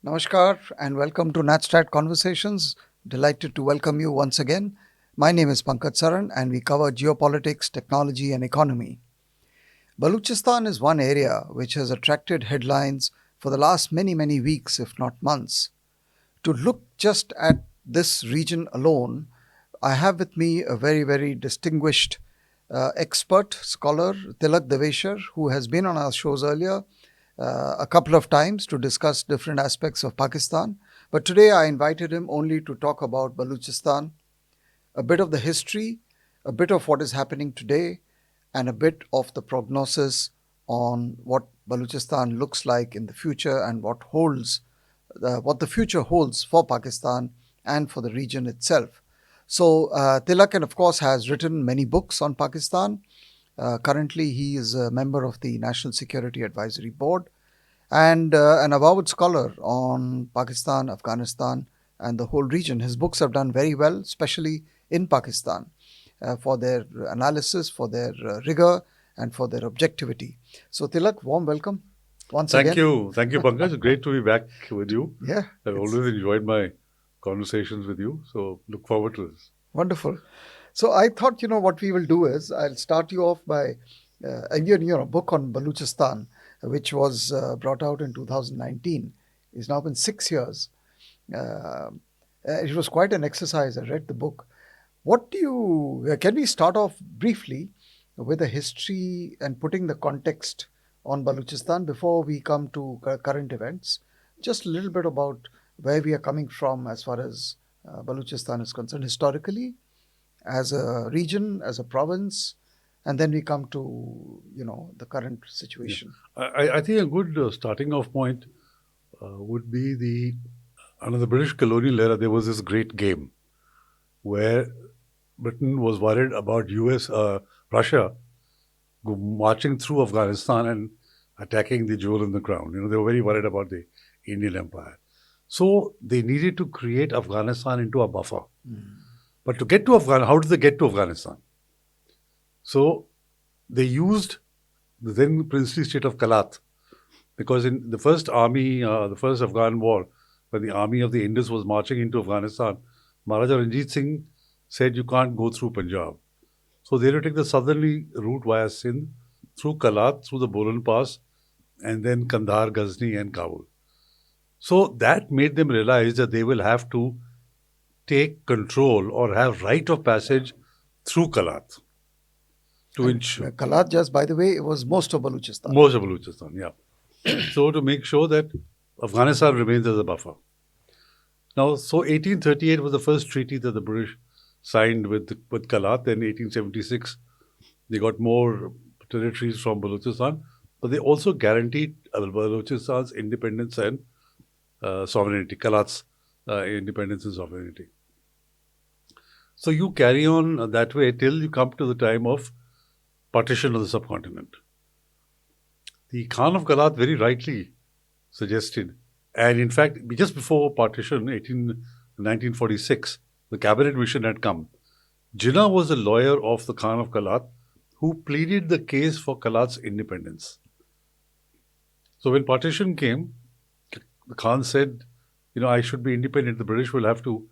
Namaskar and welcome to NatStrat Conversations. Delighted to welcome you once again. My name is Pankaj Saran and we cover geopolitics, technology, and economy. Balochistan is one area which has attracted headlines for the last many weeks, if not months. To look just at this region alone, I have with me a very distinguished expert, scholar, Tilak Devasher, who has been on our shows earlier a couple of times to discuss different aspects of Pakistan. But today I invited him only to talk about Balochistan, a bit of the history, a bit of what is happening today, and a bit of the prognosis on what Balochistan looks like in the future and what the future holds for Pakistan and for the region itself. So Tilak, and of course, has written many books on Pakistan. Currently, he is a member of the National Security Advisory Board and an avowed scholar on Pakistan, Afghanistan, and the whole region. His books have done very well, especially in Pakistan, for their analysis, for their rigor, and for their objectivity. So, Tilak, warm welcome once Thank again. you. Thank you, Pankaj. Great to be back with you. Yeah, I've always enjoyed my conversations with you. So look forward to this. wonderful. So, I thought, what we will do is I'll start you off by your book on Balochistan, which was brought out in 2019. It's now been 6 years. Uh, it was quite an exercise. I read the book. Can we start off briefly with a history and putting the context on Balochistan before we come to current events? Just a little bit about where we are coming from as far as Balochistan is concerned historically, as a region, as a province, and then we come to, the current Yeah. situation. I think a good starting off point would be under the British colonial era, there was this great game where Britain was worried about Russia marching through Afghanistan and attacking the jewel in the crown. They were very worried about the Indian Empire. So they needed to create Afghanistan into a buffer. But to get to Afghanistan, how did they get to Afghanistan? So they used the then princely state of Kalat, because in the first army, the first Afghan war, when the army of the Indus was marching into Afghanistan, Maharaja Ranjit Singh said you can't go through Punjab. So they had to take the southerly route via Sindh, through Kalat, through the Bolan Pass, and then Kandahar, Ghazni, and Kabul. So that made them realize that they will have to take control or have right of passage through Kalat to ensure Kalat, just by the way, it was most of Balochistan. most of Balochistan, yeah. So to make sure that Afghanistan remains as a buffer. Now, so 1838 was the first treaty that the British signed with Kalat. Then 1876, they got more territories from Balochistan, but they also guaranteed Balochistan's independence and sovereignty, Kalat's independence and sovereignty. So you carry on that way till you come to the time of partition of the subcontinent. The Khan of Kalat very rightly suggested, and in fact, just before partition, 1946, the cabinet mission had come. Jinnah was a lawyer of the Khan of Kalat who pleaded the case for Kalat's independence. So when partition came, the Khan said, I should be independent. The British will have to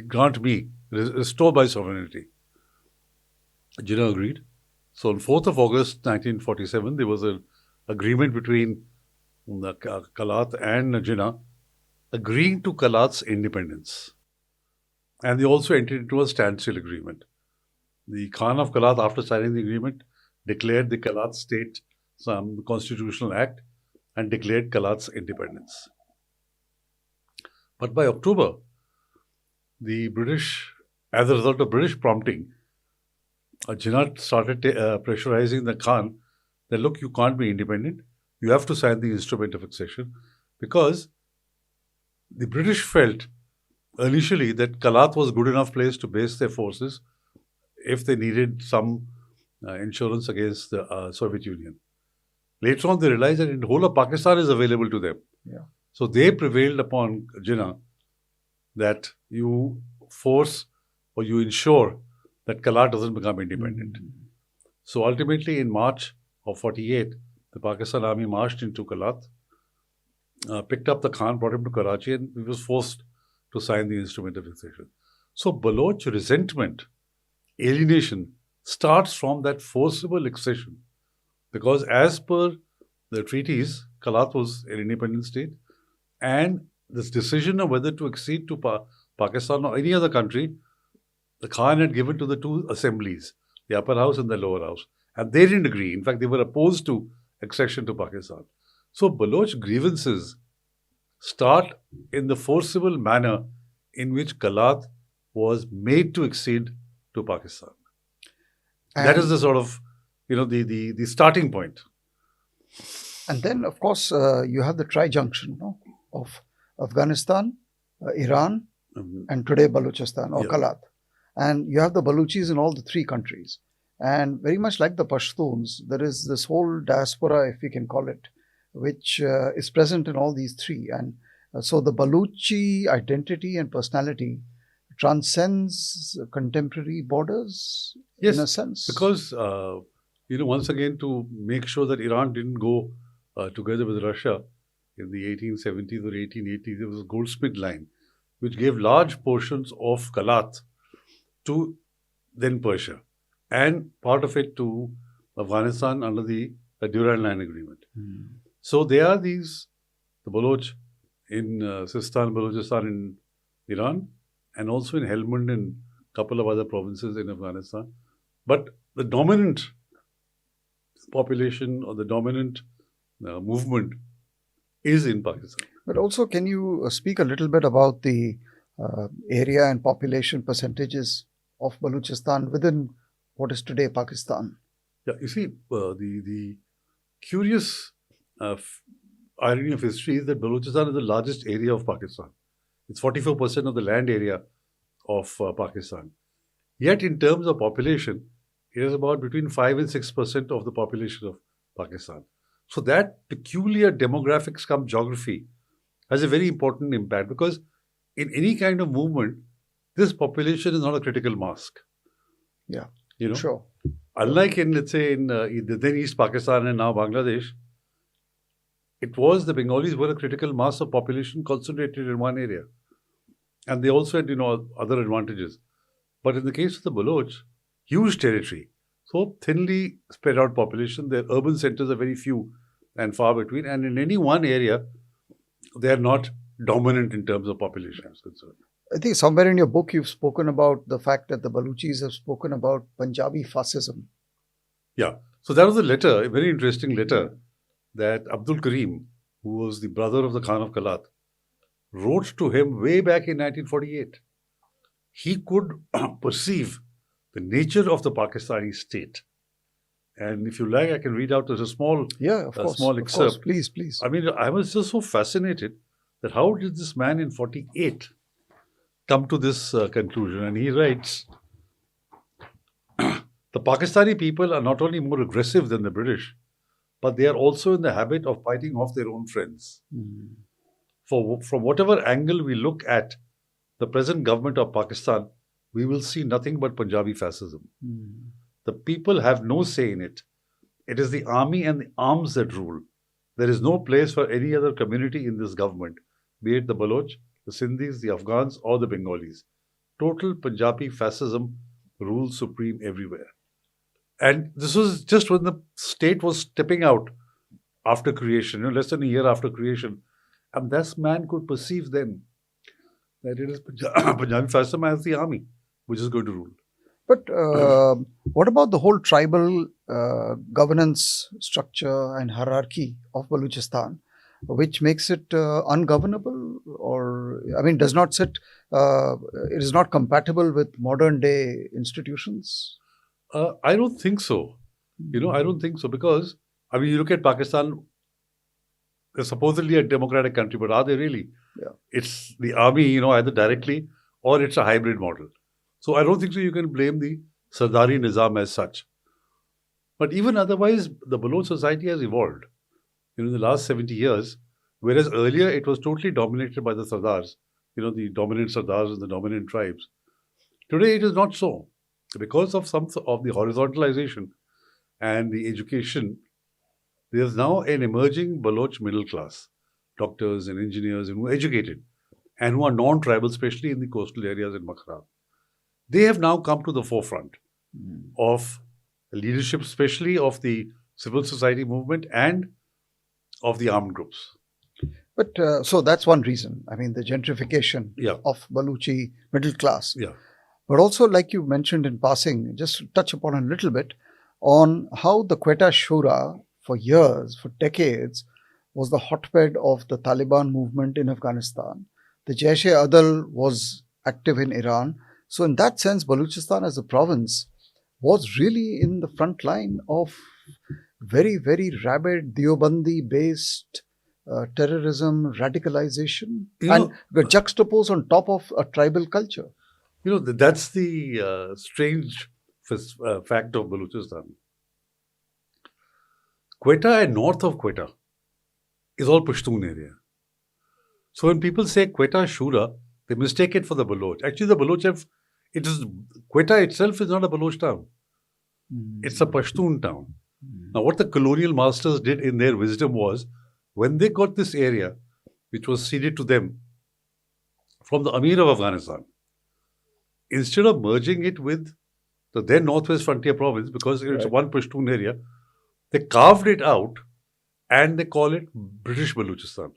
grant me, restore my sovereignty. Jinnah agreed. So on 4th of August 1947, there was an agreement between the Kalat and Jinnah agreeing to Kalat's independence. And they also entered into a standstill agreement. The Khan of Kalat, after signing the agreement, declared the Kalat state some constitutional act and declared Kalat's independence. But by October, the British, as a result of British prompting, Jinnah started pressurizing the Khan that, look, you can't be independent. You have to sign the instrument of accession, because the British felt initially that Kalat was a good enough place to base their forces if they needed some insurance against the Soviet Union. Later on, they realized that the whole of Pakistan is available to them. Yeah. So they prevailed upon Jinnah that you force or you ensure that Kalat doesn't become independent. So ultimately, in March of 48, the Pakistan army marched into Kalat, picked up the Khan, brought him to Karachi, and he was forced to sign the instrument of accession. So Baloch resentment, alienation starts from that forcible accession. Because as per the treaties, Kalat was an independent state, and this decision of whether to accede to Pakistan or any other country, the Khan had given to the two assemblies, the upper house and the lower house. And they didn't agree. In fact, they were opposed to accession to Pakistan. So Baloch grievances start in the forcible manner in which Kalat was made to accede to Pakistan. That is And the sort of, the starting point. and then, of course, you have the tri-junction, no, of Afghanistan, Iran, and today Balochistan or Yeah. Kalat. And you have the Baluchis in all the three countries. And very much like the Pashtuns, there is this whole diaspora, if we can call it, which is present in all these three. And so the Baluchi identity and personality transcends contemporary borders Yes, in a sense. because, once again, to make sure that Iran didn't go together with Russia in the 1870s or 1880s, there was a Goldsmith line, which gave large portions of Kalat to then Persia, and part of it to Afghanistan under the Durand Line Agreement. So there are the Baloch in Sistan, Balochistan in Iran, and also in Helmand and a couple of other provinces in Afghanistan. But the dominant population or the dominant movement is in Pakistan. But also, can you speak a little bit about the area and population percentages of Balochistan within what is today Pakistan? Yeah, you see, the curious irony of history is that Balochistan is the largest area of Pakistan. It's 44% of the land area of Pakistan. Yet, in terms of population, it is about between 5 and 6% of the population of Pakistan. So that peculiar demographics cum geography has a very important impact, because in any kind of movement, this population is not a critical mass. Yeah, You know, sure. unlike in, let's say, in then East Pakistan and now Bangladesh, it was the Bengalis were a critical mass of population concentrated in one area, and they also had other advantages. But in the case of the Baloch, huge territory, so thinly spread out population. Their urban centers are very few and far between, and in any one area, they are not dominant in terms of population is concerned. I think somewhere in your book you've spoken about the fact that the Baluchis have spoken about Punjabi fascism. Yeah. So that was a letter, a very interesting letter that Abdul Karim, who was the brother of the Khan of Kalat, wrote to him way back in 1948. He could perceive the nature of the Pakistani state. And if you like, I can read out as a small, Yeah, of course. small Of excerpt. course. Please, please. I mean, I was just so fascinated that how did this man in 48 come to this conclusion? And he writes, the Pakistani people are not only more aggressive than the British, but they are also in the habit of fighting off their own friends. From whatever angle we look at the present government of Pakistan, we will see nothing but Punjabi fascism. The people have no say in it. It is the army and the arms that rule. There is no place for any other community in this government, be it the Baloch, the Sindhis, the Afghans, or the Bengalis. Total Punjabi fascism rules supreme everywhere. And this was just when the state was stepping out after creation, less than a year after creation. And this man could perceive then that it is Punjabi fascism as the army which is going to rule. But what about the whole tribal governance structure and hierarchy of Balochistan, which makes it ungovernable, or I mean, does not sit? It is not compatible with modern day institutions. I don't think so. I don't think so, because I mean, you look at Pakistan. They're supposedly a democratic country, but are they really? Yeah. It's the army, either directly or it's a hybrid model. So I don't think so you can blame the Sardari Nizam as such. But even otherwise, the Baloch society has evolved in the last 70 years, whereas earlier it was totally dominated by the Sardars, the dominant Sardars and the dominant tribes. Today it is not so. Because of some of the horizontalization and the education, there's now an emerging Baloch middle class. doctors and engineers and who are educated and who are non-tribal, especially in the coastal areas in Makhran. They have now come to the forefront of leadership, especially of the civil society movement and of the armed groups. But so that's one reason. I mean, the gentrification Yeah. of Baluchi middle class. Yeah. But also, like you mentioned in passing, just to touch upon a little bit on how the Quetta Shura, for years, for decades, was the hotbed of the Taliban movement in Afghanistan. The Jaish-e-Adal was active in Iran. So, in that sense, Balochistan as a province was really in the front line of very, very rabid Deobandi-based terrorism, radicalization, and were juxtaposed on top of a tribal culture. That's the strange fact of Balochistan. Quetta and north of Quetta is all Pashtun area. So when people say Quetta Shura, they mistake it for the Baloch. Actually, the Baloch Quetta itself is not a Baloch town. It's a Pashtun town. Now, what the colonial masters did in their wisdom was, when they got this area, which was ceded to them from the Amir of Afghanistan, instead of merging it with the then Northwest Frontier Province, because it's one Pashtun area, they carved it out and they call it British Balochistan.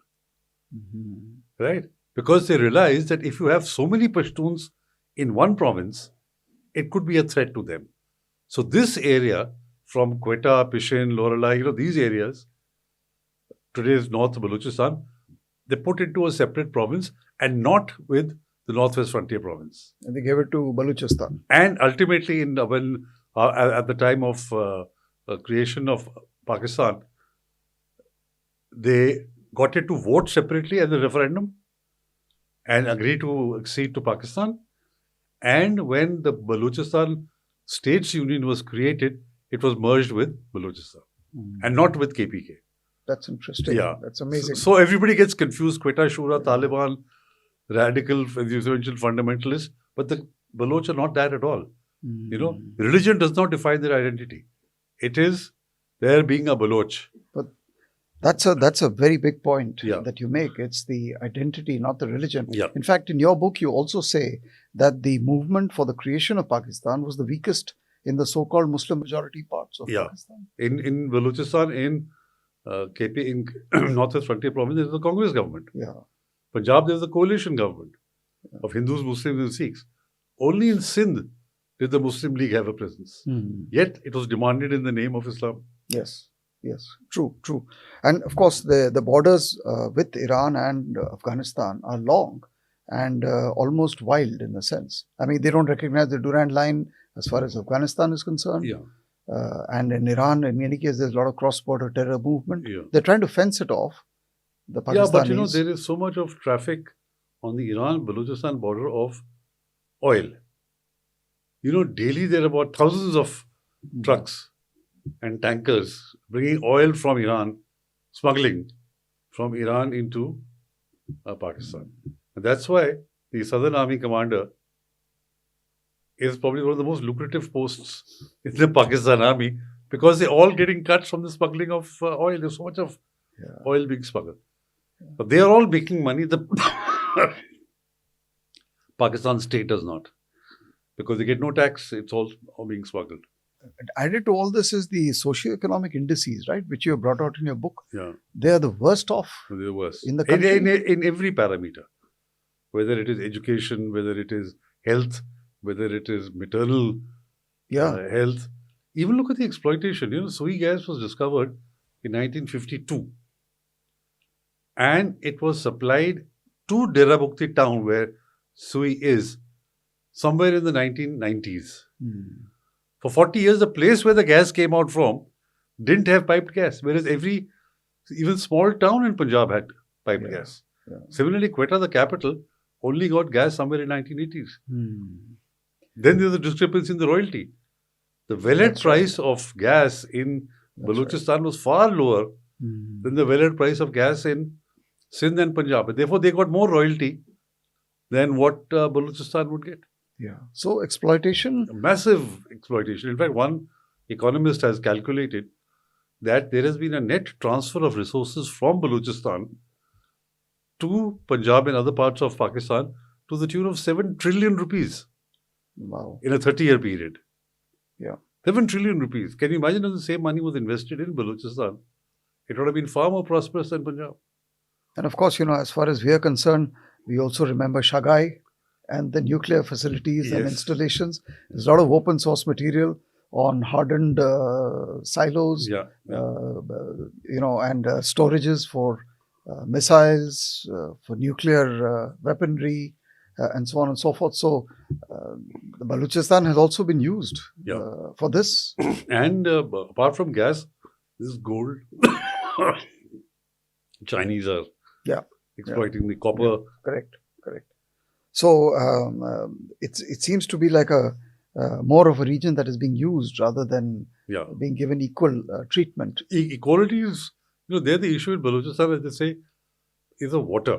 Right? Because they realized that if you have so many Pashtuns in one province, it could be a threat to them. So this area, from Quetta, Pishin, Loralai, these areas, today's North Balochistan, they put into a separate province and not with the Northwest Frontier Province. And they gave it to Balochistan. And ultimately, at the time of creation of Pakistan, they got it to vote separately at the referendum and agree to accede to Pakistan. And when the Balochistan States Union was created, it was merged with Balochistan and not with KPK. That's interesting. Yeah. That's amazing. So everybody gets confused. Quetta, Shura, Taliban, radical, essential fundamentalists. But the Baloch are not that at all. Religion does not define their identity. It is their being a Baloch. But that's a very big point that you make. It's the identity, not the religion. Yeah. In fact, in your book, you also say that the movement for the creation of Pakistan was the weakest in the so-called Muslim majority parts of Pakistan. In Balochistan, in KP, in Northwest Frontier Province, there is a Congress government. Yeah. Punjab, there is a coalition government of Hindus, Muslims, and Sikhs. Only in Sindh did the Muslim League have a presence. Yet it was demanded in the name of Islam. Yes. True. And of course, the borders with Iran and Afghanistan are long and almost wild in a sense. I mean, they don't recognize the Durand line as far as Afghanistan is concerned. Yeah. And in Iran, in any case, there's a lot of cross-border terror movement. Yeah. They're trying to fence it off. The Pakistanis. Yeah, but there is so much of traffic on the Iran-Balochistan border of oil. Daily there are about thousands of trucks and tankers bringing oil from Iran, smuggling from Iran into Pakistan. And that's why the Southern Army commander is probably one of the most lucrative posts in the Pakistan Army, because they're all getting cuts from the smuggling of oil. There's so much of oil being smuggled. But they are all making money. The Pakistan state does not, because they get no tax. It's all being smuggled. Added to all this is the socio-economic indices, right, which you have brought out in your book. Yeah. They are the worst off They're the worst in the country. In every parameter, whether it is education, whether it is health, whether it is maternal health. Even look at the exploitation. Sui gas was discovered in 1952. And it was supplied to Derabukti town, where Sui is, somewhere in the 1990s. For 40 years, the place where the gas came out from didn't have piped gas, whereas even small town in Punjab had piped gas. Yeah. Similarly, Quetta, the capital, only got gas somewhere in 1980s. Then there's a discrepancy in the royalty. The wellhead price of gas in Balochistan was far lower than the wellhead price of gas in Sindh and Punjab. Therefore, they got more royalty than what Balochistan would get. Yeah. So exploitation. Massive exploitation. In fact, one economist has calculated that there has been a net transfer of resources from Balochistan to Punjab and other parts of Pakistan to the tune of 7 trillion rupees Wow. in a 30-year period. Yeah. 7 trillion rupees. Can you imagine if the same money was invested in Balochistan? It would have been far more prosperous than Punjab. And of course, as far as we are concerned, we also remember Shagai and the nuclear facilities and Yes. installations. There's a lot of open source material on hardened silos, Yeah. and storages for missiles, for nuclear weaponry, and so on and so forth. So, the Balochistan has also been used Yeah. for this. And apart from gas, this is gold. Chinese are Yeah. exploiting the copper. Correct. So it seems to be like a more of a region that is being used rather than Yeah. being given equal treatment. Equality is, they're the issue in Balochistan, as they say, is the water,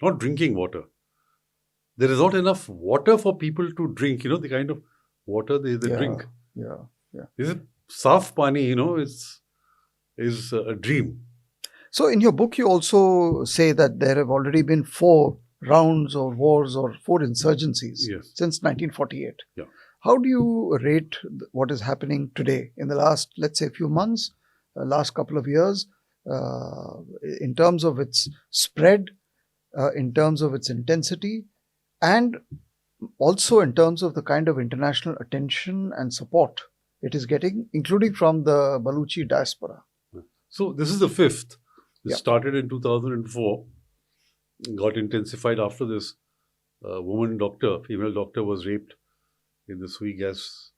not drinking water. There is not enough water for people to drink, the kind of water they drink. Yeah. Is it saaf pani, is a dream. So in your book, you also say that there have already been 4 rounds or wars or 4 insurgencies Yes. since 1948. Yeah. How do you rate what is happening today in the last, let's say, few months, last couple of years, in terms of its spread, in terms of its intensity, and also in terms of the kind of international attention and support it is getting, including from the Baluchi diaspora? So this is the 5th. It Yeah. started in 2004, got intensified after this female doctor was raped in the Sui gas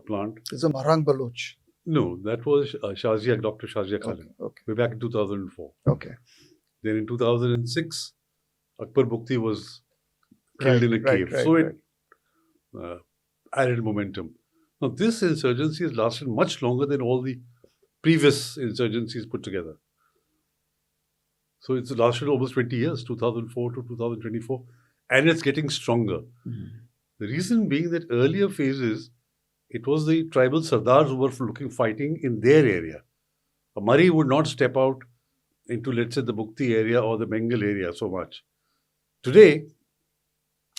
plant. It's a Marang Baloch. No, that was Dr. Shazia Khalid. Okay. Way back in 2004. Okay. Then in 2006, Akbar Bukti was killed in a cave. So it added momentum. Now, this insurgency has lasted much longer than all the previous insurgencies put together. So it's lasted almost 20 years, 2004 to 2024, and it's getting stronger. The reason being that earlier phases, it was the tribal sardars who were fighting in their area. A Murray would not step out into, let's say, the Bukti area or the Bengal area so much. Today,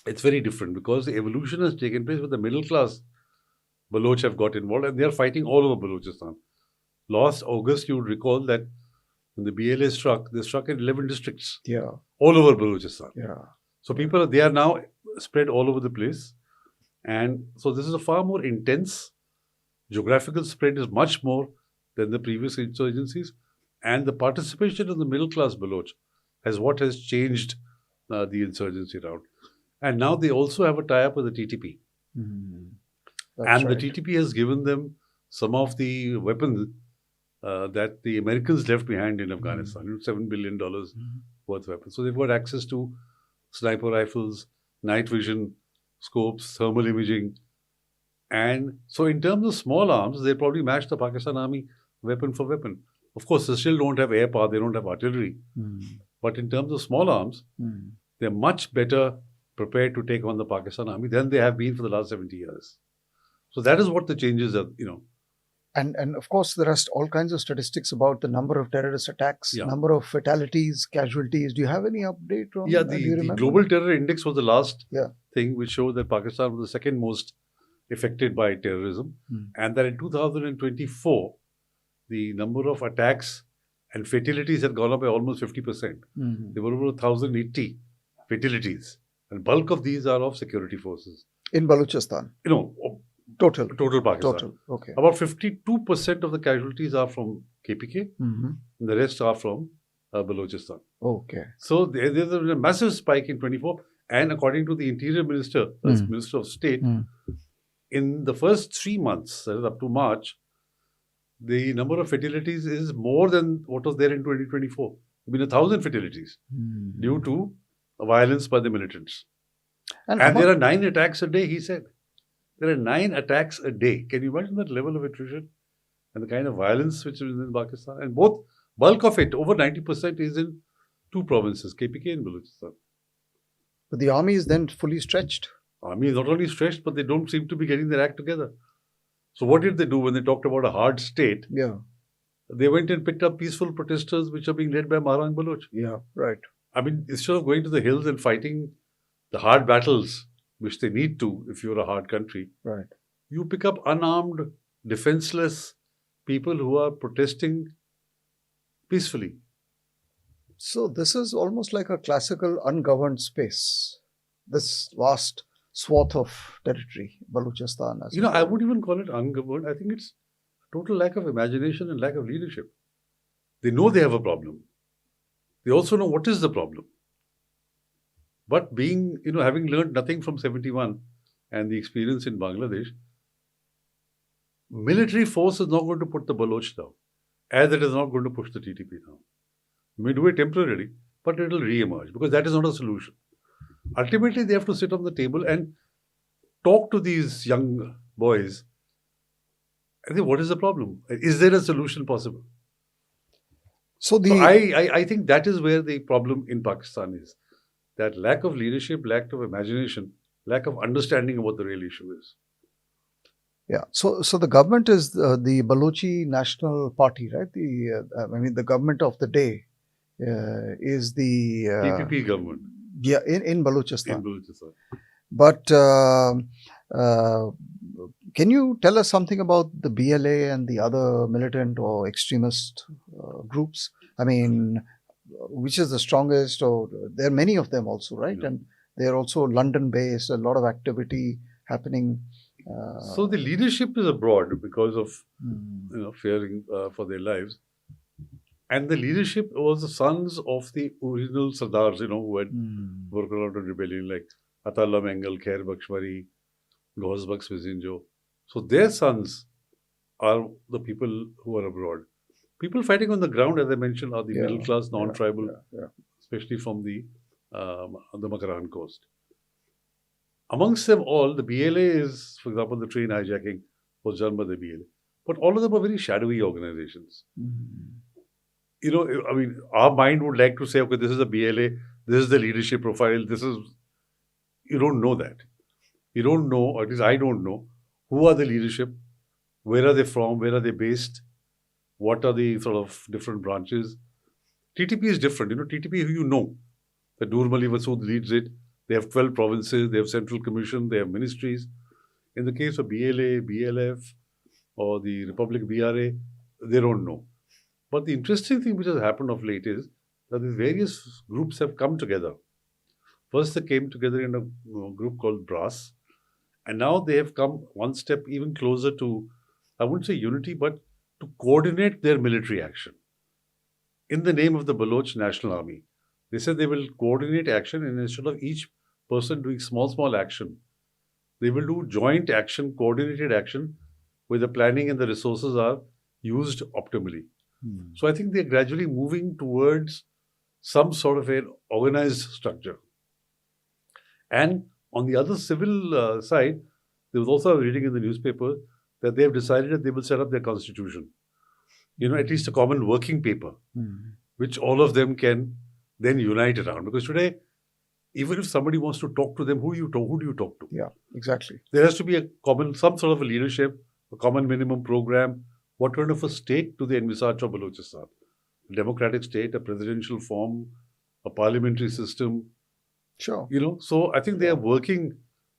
it's very different because the evolution has taken place where the middle class Baloch have got involved and they are fighting all over Balochistan. Last August, you would recall that when the BLA struck, they struck in 11 districts. Yeah. All over Balochistan. Yeah. So they are now spread all over the place. And so this is a far more intense, geographical spread is much more than the previous insurgencies. And the participation of the middle class Baloch has changed the insurgency round. And now they also have a tie-up with the TTP. That's The right. TTP has given them some of the weapons that the Americans left behind in Afghanistan, $7 billion worth of weapons. So they've got access to sniper rifles, night vision scopes, thermal imaging. And so in terms of small arms, they probably match the Pakistan Army weapon for weapon. Of course, they still don't have air power, they don't have artillery. But in terms of small arms, they're much better prepared to take on the Pakistan Army than they have been for the last 70 years. So that is what the changes are, And of course, there are all kinds of statistics about the number of terrorist attacks, Yeah. number of fatalities, casualties. Do you have any update on Yeah, do you the remember? Global Terror Index was the last Yeah. thing which showed that Pakistan was the second most affected by terrorism. And that in 2024, the number of attacks and fatalities had gone up by almost 50%. There were over 1,080 fatalities. And bulk of these are of security forces. In Balochistan. Total Pakistan. Total. Okay. About 52% of the casualties are from KPK, and the rest are from Balochistan. Okay. So there's a massive spike in 24, and according to the Interior Minister, Minister of State, in the first 3 months, that is up to March, the number of fatalities is more than what was there in 2024. I mean, 1,000 fatalities due to violence by the militants. And there are 9 attacks a day, he said. There are 9 attacks a day. Can you imagine that level of attrition and the kind of violence which is in Pakistan? And bulk of it, over 90%, is in 2 provinces, KPK and Balochistan. But the army is then fully stretched. Army is not only stretched, but they don't seem to be getting their act together. So what did they do when they talked about a hard state? Yeah. They went and picked up peaceful protesters which are being led by Maharang Baloch. Yeah, right. I mean, instead of going to the hills and fighting the hard battles, which they need to if you're a hard country, Right. you pick up unarmed, defenseless people who are protesting peacefully. So this is almost like a classical ungoverned space. This vast swath of territory, Balochistan. As I wouldn't even call it ungoverned. I think it's total lack of imagination and lack of leadership. They know they have a problem. They also know what is the problem. But having learned nothing from 71 and the experience in Bangladesh, military force is not going to put the Baloch down, as it is not going to push the TTP down. It may do it temporarily, but it will re-emerge because that is not a solution. Ultimately, they have to sit on the table and talk to these young boys. I think, what is the problem? Is there a solution possible? So I think that is where the problem in Pakistan is. That lack of leadership, lack of imagination, lack of understanding of what the real issue is. Yeah. So the government is the Balochi National Party, right? The government of the day is the TPP government. Yeah, in Balochistan. In Balochistan. But can you tell us something about the BLA and the other militant or extremist groups? I mean, which is the strongest? Or there are many of them also, right? Yeah. And they are also London-based. A lot of activity happening. So the leadership is abroad because of fearing for their lives, and the leadership was the sons of the original Sardars, who had worked around in rebellion, like Atalla Mengal, Khair Bakshwari, Ghaus Baksh Vizinjo. So their sons are the people who are abroad. People fighting on the ground, as I mentioned, are the middle class, non-tribal, especially from the Makaran coast. Amongst them all, the BLA is, for example, the train hijacking was done by the BLA. But all of them are very shadowy organizations. Our mind would like to say, okay, this is a BLA, this is the leadership profile, you don't know that. You don't know, or at least I don't know, who are the leadership, where are they from, where are they based, what are the sort of different branches. TTP is different. TTP, who you know, the Nurmali Masood leads it. They have 12 provinces, they have central commission, they have ministries. In the case of BLA, BLF, or the Republic BRA, they don't know. But the interesting thing which has happened of late is that these various groups have come together. First, they came together in a group called BRAS, and now they have come one step even closer to, I wouldn't say unity, but to coordinate their military action in the name of the Baloch National Army. They said they will coordinate action, and instead of each person doing small action, they will do joint action, coordinated action, where the planning and the resources are used optimally. So I think they're gradually moving towards some sort of an organized structure. And on the other civil side, there was also a reading in the newspaper that they have decided that they will set up their constitution. At least a common working paper, which all of them can then unite around. Because today, even if somebody wants to talk to them, who do you talk to? Yeah, exactly. There has to be some sort of a leadership, a common minimum program. What kind of a state do they envisage for Balochistan? A democratic state, a presidential form, a parliamentary system. Sure. So I think they are working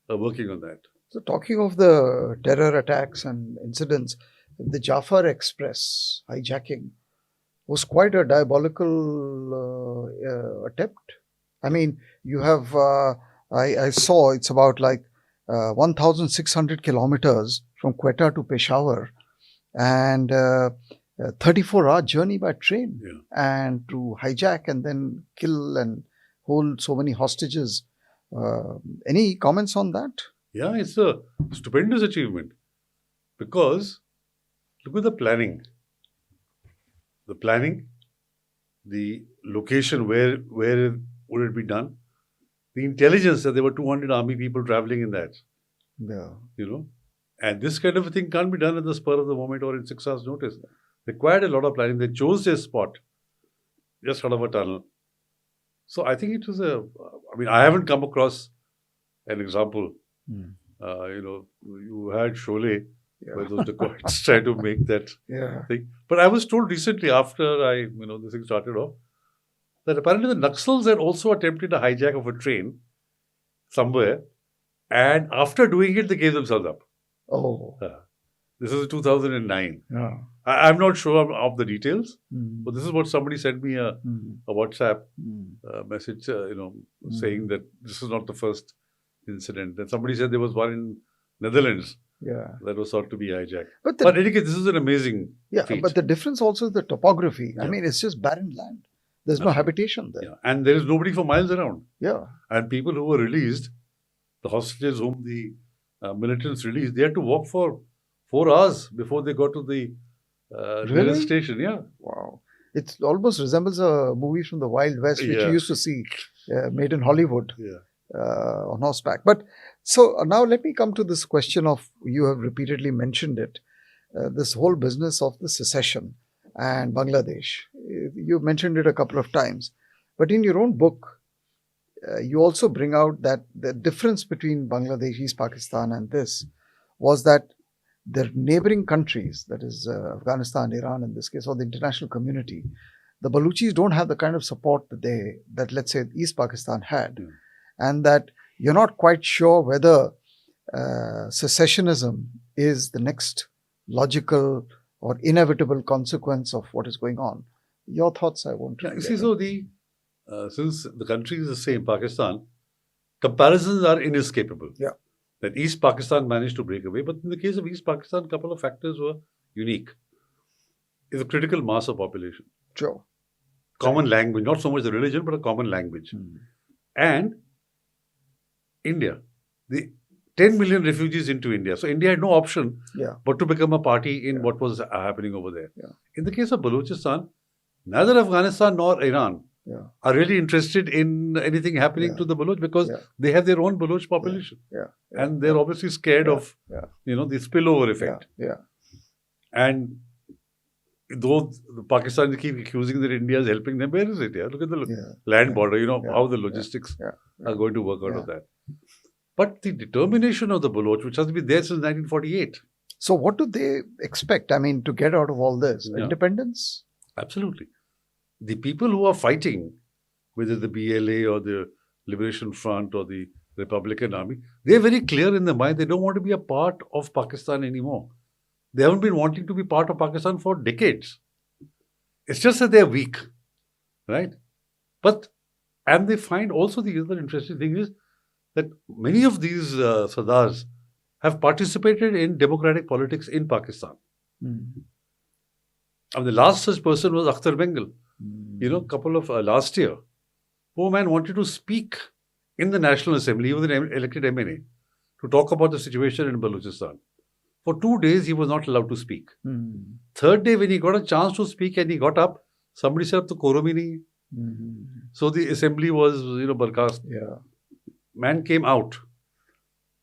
on that. So talking of the terror attacks and incidents, the Jafar Express hijacking was quite a diabolical attempt. I mean, you have, I saw it's about like 1,600 kilometers from Quetta to Peshawar and 34-hour journey by train. Yeah. And to hijack and then kill and hold so many hostages. Any comments on that? Yeah, it's a stupendous achievement because look at the planning. The planning, the location, where would it be done? The intelligence that there were 200 army people traveling in that. Yeah. And this kind of a thing can't be done at the spur of the moment or in 6 hours' notice. Required a lot of planning. They chose their spot just out of a tunnel. So I think it was I haven't come across an example. You had Sholay, by those dacoits try to make that Yeah. thing. But I was told recently, after this thing started off, that apparently the Naxals had also attempted a hijack of a train somewhere, and after doing it, they gave themselves up. Oh. This is 2009. Yeah. I'm not sure of the details, Mm. but this is what somebody sent me a WhatsApp message, saying that this is not the first incident. And somebody said there was one in Netherlands Yeah. that was thought to be hijacked. But But in any case, this is an amazing yeah, feat. but the difference also is the topography. I Yeah. mean, it's just barren land. There's no habitation there. Yeah. And there is nobody for miles around. Yeah. And people who were released, the hostages whom the militants released, they had to walk for 4 hours before they got to the Really? nearest station. Yeah. Wow. It almost resembles a movie from the Wild West, which Yeah. you used to see, made in Hollywood, Yeah. on horseback. But so now let me come to this question of, you have repeatedly mentioned it, this whole business of the secession and Bangladesh. You mentioned it a couple of times. But in your own book, you also bring out that the difference between Bangladesh, East Pakistan, and this was that their neighboring countries, that is Afghanistan, Iran in this case, or the international community, the Baluchis don't have the kind of support that let's say East Pakistan had, and that you're not quite sure whether secessionism is the next logical or inevitable consequence of what is going on. Your thoughts, I want to Yeah, you get see, in. so since the country is the same, Pakistan, comparisons are inescapable. Yeah. That East Pakistan managed to break away, but in the case of East Pakistan, a couple of factors were unique. It's a critical mass of population, Sure. common language, not so much the religion, but a common language, and India, the 10 million refugees into India. So India had no option Yeah. but to become a party in what was happening over there. Yeah. In the case of Balochistan, neither Afghanistan nor Iran Yeah. are really interested in anything happening Yeah. to the Baloch because Yeah. they have their own Baloch population. Yeah. And they're obviously scared of, Yeah. the spillover effect. Yeah. And though the Pakistanis keep accusing that India is helping them, where is it? Yeah? Look at the Yeah. land border, Yeah. how the logistics Yeah. are going to work out of that. But the determination of the Baloch, which has been there since 1948. So what do they expect? I mean, to get out of all this? Yeah. Independence? Absolutely. The people who are fighting, whether the BLA or the Liberation Front or the Republican Army, they're very clear in their mind they don't want to be a part of Pakistan anymore. They haven't been wanting to be part of Pakistan for decades. It's just that they're weak, right? And they find also the other interesting thing is that many of these Sardars have participated in democratic politics in Pakistan. And the last such person was Akhtar Bengal. Couple of last year, poor man wanted to speak in the National Assembly. He was an elected MNA to talk about the situation in Balochistan. For 2 days, he was not allowed to speak. Third day, when he got a chance to speak and he got up, somebody said, "To quorum hi nahi hai." So the assembly was, barkhast. Yeah. Man came out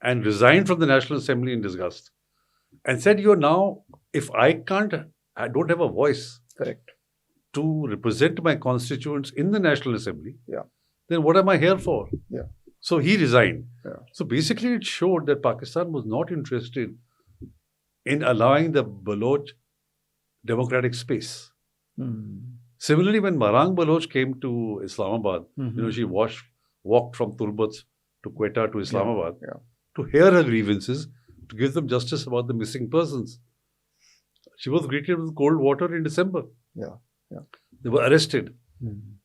and resigned from the National Assembly in disgust and said, if I don't have a voice Correct. to represent my constituents in the National Assembly, Yeah. then what am I here for? Yeah. So he resigned. Yeah. So basically it showed that Pakistan was not interested in allowing the Baloch democratic space. Similarly, when Marang Baloch came to Islamabad, she walked from Tulbats to Quetta to Islamabad to hear her grievances, to give them justice about the missing persons. She was greeted with cold water in December. Yeah. They were arrested.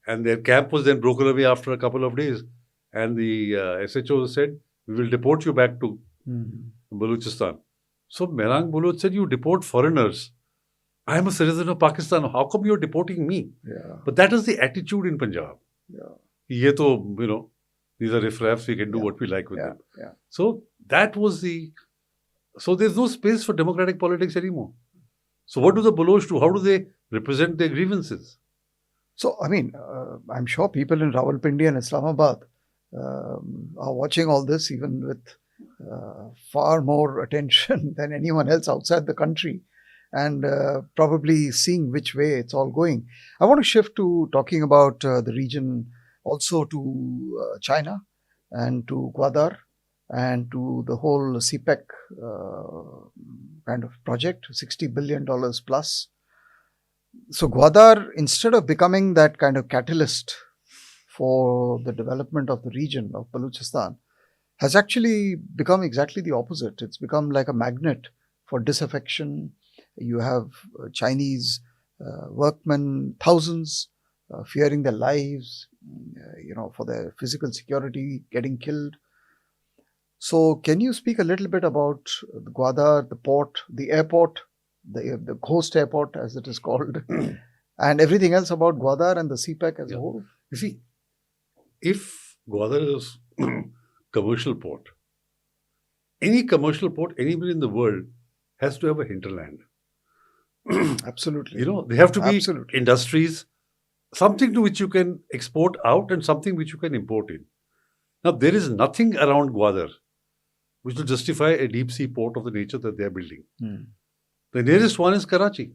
And their camp was then broken away after a couple of days. And the SHO said, "We will deport you back to Balochistan." So Marang Baloch said, "You deport foreigners. I am a citizen of Pakistan. How come you're deporting me?" Yeah. But that is the attitude in Punjab. Yeah. Ye to, these are riffraffs, we can do what we like with them. Yeah. So that was so there's no space for democratic politics anymore. So what do the Baloch do? How do they represent their grievances? So, I mean, I'm sure people in Rawalpindi and Islamabad are watching all this even with far more attention than anyone else outside the country, and probably seeing which way it's all going. I want to shift to talking about the region, also to China and to Gwadar and to the whole CPEC kind of project, $60 billion plus. So Gwadar, instead of becoming that kind of catalyst for the development of the region of Balochistan, has actually become exactly the opposite. It's become like a magnet for disaffection. You have Chinese workmen, thousands, fearing their lives, for their physical security, getting killed. So, can you speak a little bit about the Gwadar, the port, the airport, the coast airport, as it is called, and everything else about Gwadar and the CPEC as a whole? You see, if Gwadar is commercial port, any commercial port anywhere in the world has to have a hinterland. Absolutely. There have to be Absolutely. industries, something to which you can export out and something which you can import in. Now, there is nothing around Gwadar which will justify a deep sea port of the nature that they are building. The nearest one is Karachi.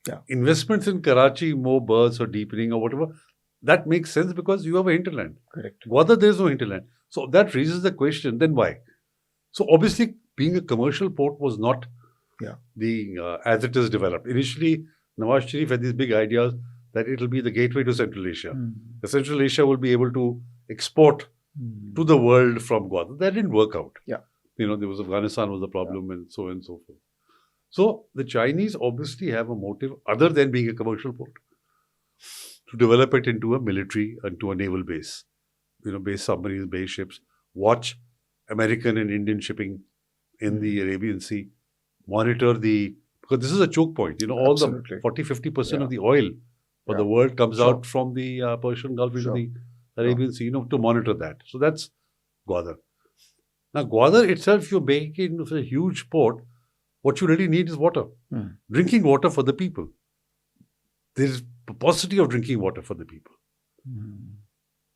Yeah. Investments in Karachi, more berths or deepening or whatever, that makes sense because you have a hinterland. Correct. Gwadar, there is no hinterland. So that raises the question, then why? So obviously, being a commercial port was not as it is developed. Initially, Nawaz Sharif had these big ideas that it will be the gateway to Central Asia. The Central Asia will be able to export to the world from Gwadar. That didn't work out. Yeah. There was Afghanistan was the problem and so on and so forth. So the Chinese obviously have a motive other than being a commercial port to develop it into a military and to a naval base. Base submarines, base ships, watch American and Indian shipping in the Arabian Sea, monitor because this is a choke point. All Absolutely. the 40-50% of the oil for the world comes out from the Persian Gulf into the Arabian Sea, to monitor that. So that's Gwadar. Now, Gwadar itself, you're making a huge port. What you really need is water. Drinking water for the people. There is paucity of drinking water for the people.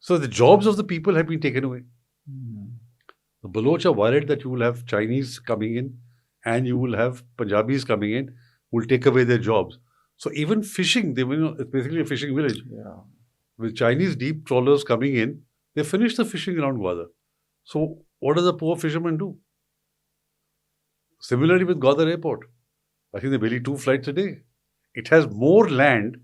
So the jobs of the people have been taken away. The Baloch are worried that you will have Chinese coming in and you will have Punjabis coming in who will take away their jobs. So even fishing, it's basically a fishing village. Yeah. With Chinese deep trawlers coming in, they finish the fishing around Gwadar. So what do the poor fishermen do? Similarly with Gwadar Airport. I think they barely 2 flights a day. It has more land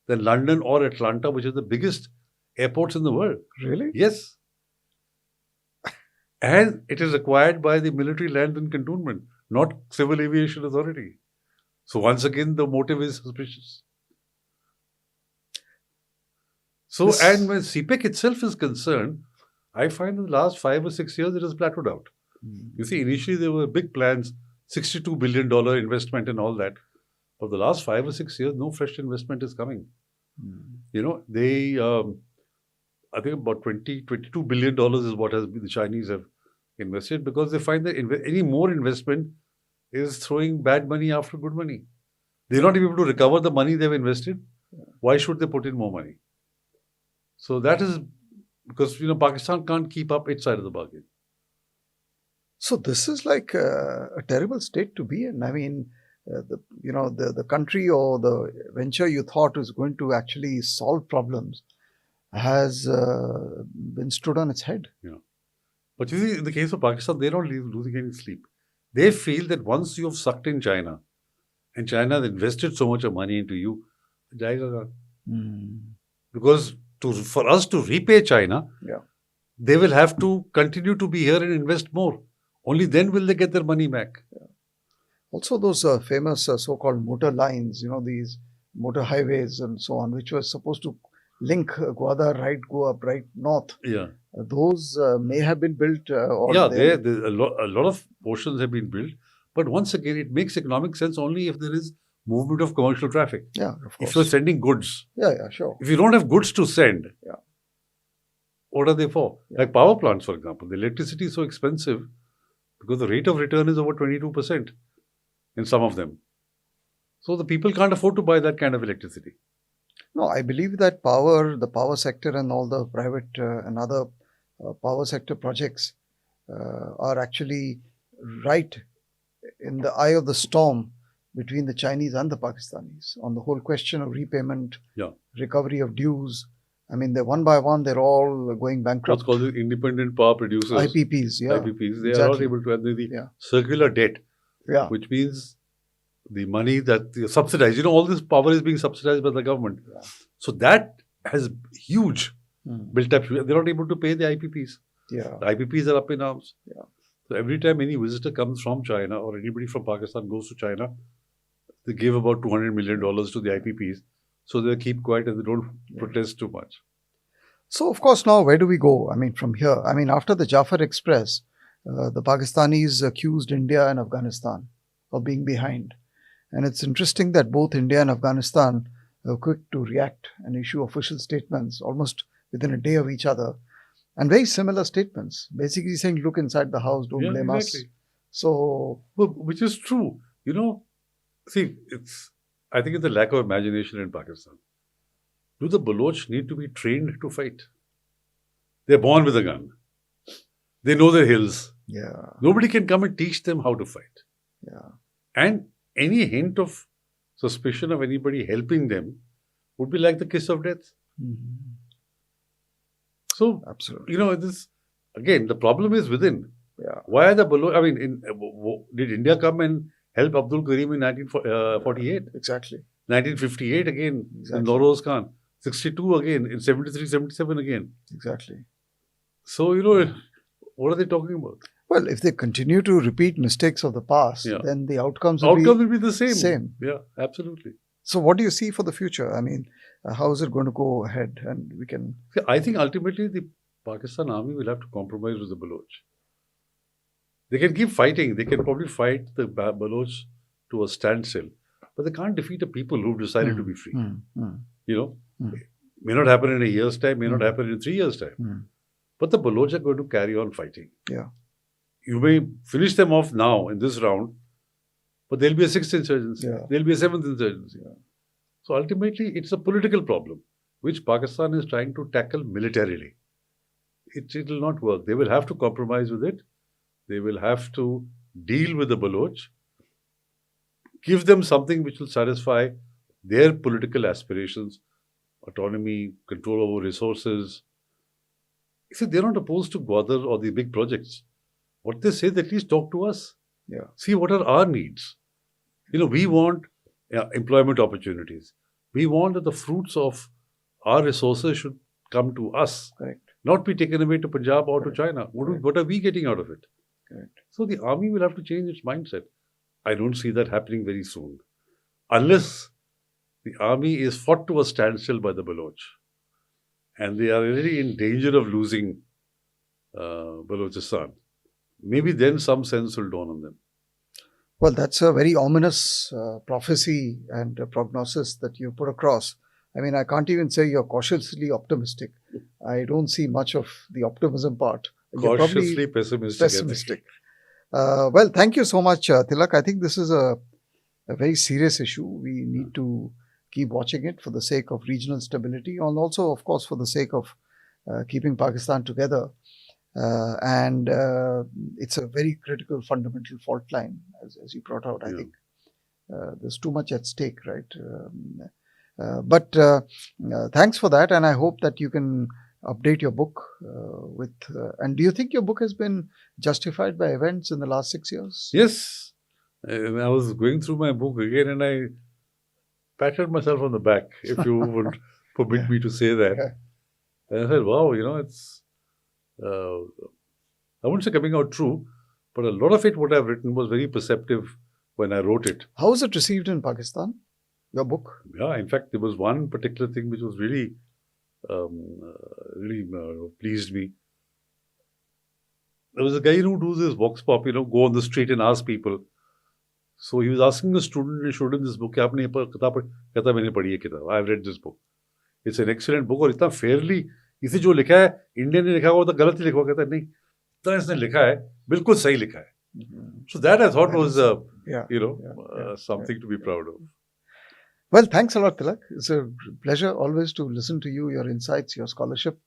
than London or Atlanta, which are the biggest airports in the world. Really? Yes. And it is acquired by the Military Land and Cantonment, not Civil Aviation Authority. So once again, the motive is suspicious. So, and when CPEC itself is concerned, I find in the last 5 or 6 years, it has plateaued out. You see, initially there were big plans, $62 billion investment and all that. For the last 5 or 6 years, no fresh investment is coming. They, I think about $22 billion is what the Chinese have invested because they find that any more investment is throwing bad money after good money. They're not able to recover the money they've invested. Why should they put in more money? So that is because, Pakistan can't keep up its side of the bargain. So this is like a terrible state to be in. I mean, the country or the venture you thought was going to actually solve problems has been stood on its head. Yeah. But you see, in the case of Pakistan, they're not losing any sleep. They feel that once you have sucked in China, and China has invested so much of money into you, jayega. Because for us to repay China, they will have to continue to be here and invest more. Only then will they get their money back. Yeah. Also, those famous so-called motor lines, these motor highways and so on, which were supposed to link Gwadar right, go up right north. Yeah. Those may have been built. There's a lot of portions have been built. But once again, it makes economic sense only if there is movement of commercial traffic. Yeah, of course. If you're sending goods. Yeah, sure. If you don't have goods to send, what are they for? Yeah. Like power plants, for example. The electricity is so expensive because the rate of return is over 22% in some of them. So the people can't afford to buy that kind of electricity. No, I believe that the power sector and all the private and other power sector projects are actually right in the eye of the storm between the Chinese and the Pakistanis on the whole question of repayment, recovery of dues. I mean, they're one by one, they're all going bankrupt. What's called the independent power producers. IPPs, yeah. IPPs, they are not able to have the circular debt. Yeah. which means the money that they subsidized. All this power is being subsidized by the government. Yeah. So that has huge Mm. built up. They're not able to pay the IPPs. Yeah. The IPPs are up in arms. Yeah. So every time any visitor comes from China or anybody from Pakistan goes to China, they give about $200 million to the IPPs. So they keep quiet and they don't protest too much. So, of course, now where do we go? I mean, from here, after the Jafar Express, the Pakistanis accused India and Afghanistan of being behind. And it's interesting that both India and Afghanistan were quick to react and issue official statements almost within a day of each other. And very similar statements, basically saying, look inside the house, don't blame us. So, well, which is true. See, I think it's a lack of imagination in Pakistan. Do the Baloch need to be trained to fight? They're born with a gun. They know their hills. yeah, Nobody can come and teach them how to fight. yeah, And any hint of suspicion of anybody helping them would be like the kiss of death. Mhm. So, Absolutely. this again, the problem is within. Yeah, Why are the Baloch? Did India come and help Abdul Karim in 1948? exactly. 1958 again Exactly. in Noroz Khan. 62 again, in 73, 77 again. Exactly. So, what are they talking about? Well, if they continue to repeat mistakes of the past, Yeah. then the outcomes will Outcome be will be the same. same. Yeah, absolutely. So, what do you see for the future? How is it going to go ahead? And we can. See, I think ultimately the Pakistan army will have to compromise with the Baloch. They can keep fighting. They can probably fight the Baloch to a standstill. But they can't defeat the people who've decided to be free. May not happen in a year's time, may not happen in 3 years' time. But the Baloch are going to carry on fighting. Yeah. You may finish them off now in this round, but there'll be a sixth insurgency. Yeah. There'll be a seventh insurgency. Yeah. So ultimately, it's a political problem, which Pakistan is trying to tackle militarily. It will not work. They will have to compromise with it. They will have to deal with the Baloch, give them something which will satisfy their political aspirations, autonomy, control over resources. You see, they're not opposed to Gwadar or the big projects. What they say, they at least talk to us. Yeah. See, what are our needs? We want employment opportunities. We want that the fruits of our resources should come to us, Correct. not be taken away to Punjab or to China. What are we getting out of it? Correct. So the army will have to change its mindset. I don't see that happening very soon. Unless the army is fought to a standstill by the Baloch. And they are really in danger of losing Balochistan. Maybe then some sense will dawn on them. Well, that's a very ominous prophecy and prognosis that you put across. I can't even say you're cautiously optimistic. I don't see much of the optimism part. You're Cautiously probably pessimistic. pessimistic. Well, thank you so much, Tilak. I think this is a very serious issue. We need to keep watching it for the sake of regional stability and also, of course, for the sake of keeping Pakistan together. And it's a very critical fundamental fault line, as you brought out. I think there's too much at stake, right? But thanks for that, and I hope that you can update your book with. And do you think your book has been justified by events in the last 6 years? Yes. And I was going through my book again and I patted myself on the back, if you would permit me to say that. Yeah. And I said, wow, it's, I wouldn't say coming out true, but a lot of it, what I've written, was very perceptive when I wrote it. How was it received in Pakistan, your book? Yeah, in fact, there was one particular thing which was really, pleased me. There was a guy who does this vox pop, go on the street and ask people. So he was asking a student, and showed him this book. I've read this book. It's an excellent book. और इतना fairly, इसे जो लिखा है, Indian ने लिखा होगा तो गलत ही लिखा होगा, कहता है नहीं, इतना इसने लिखा है, बिल्कुल सही लिखा है. So that I thought was, something to be proud of. Well, thanks a lot, Tilak. It's a pleasure always to listen to you, your insights, your scholarship.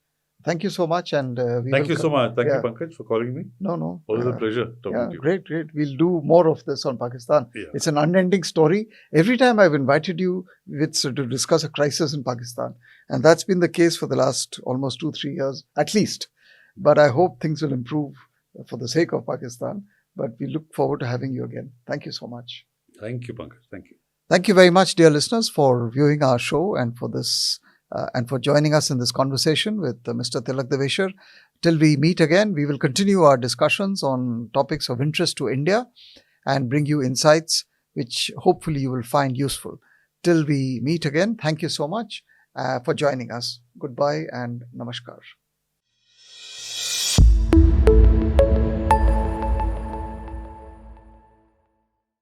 Thank you so much. And Thank you so much. Thank you, Pankaj, for calling me. No. Always a pleasure talking to you. Great. We'll do more of this on Pakistan. Yeah. It's an unending story. Every time I've invited you to discuss a crisis in Pakistan. And that's been the case for the last almost 2-3 years, at least. But I hope things will improve for the sake of Pakistan. but we look forward to having you again. Thank you so much. Thank you, Pankaj. Thank you. Thank you very much, dear listeners, for viewing our show and for this and for joining us in this conversation with Mr. Tilak Devasher. Till we meet again, we will continue our discussions on topics of interest to India and bring you insights which hopefully you will find useful. Till we meet again, thank you so much for joining us. Goodbye and namaskar.